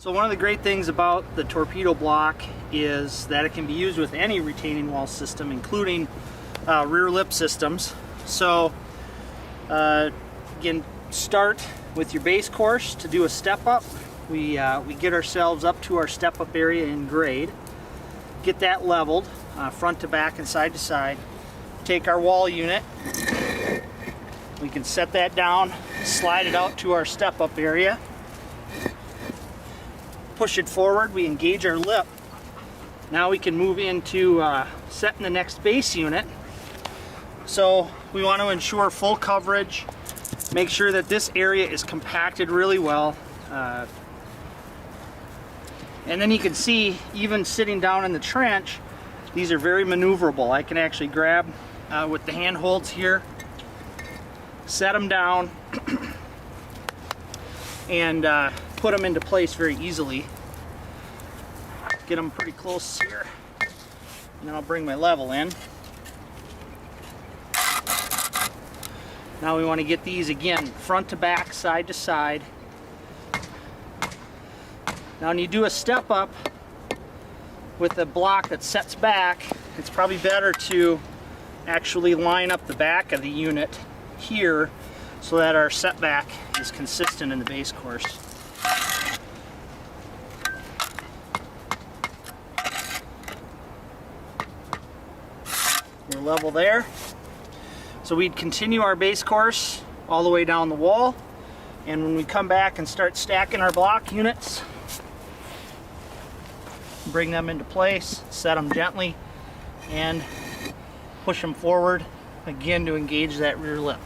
So one of the great things about the Torpedo block is that it can be used with any retaining wall system, including rear lip systems. So again, start with your base course. To do a step up, we get ourselves up to our step up area in grade, get that leveled front to back and side to side, take our wall unit, we can set that down, slide it out to our step up area, push it forward, we engage our lip. Now we can move into setting the next base unit. So we want to ensure full coverage, make sure that this area is compacted really well. And then you can see, even sitting down in the trench, these are very maneuverable. I can actually grab with the handholds here, set them down, and put them into place very easily. Get them pretty close here, and then I'll bring my level in. Now we want to get these again front to back, side to side. Now when you do a step up with a block that sets back, it's probably better to actually line up the back of the unit here so that our setback is consistent in the base course. We're level there. So we'd continue our base course all the way down the wall, and when we come back and start stacking our block units, bring them into place, set them gently, and push them forward again to engage that rear lip.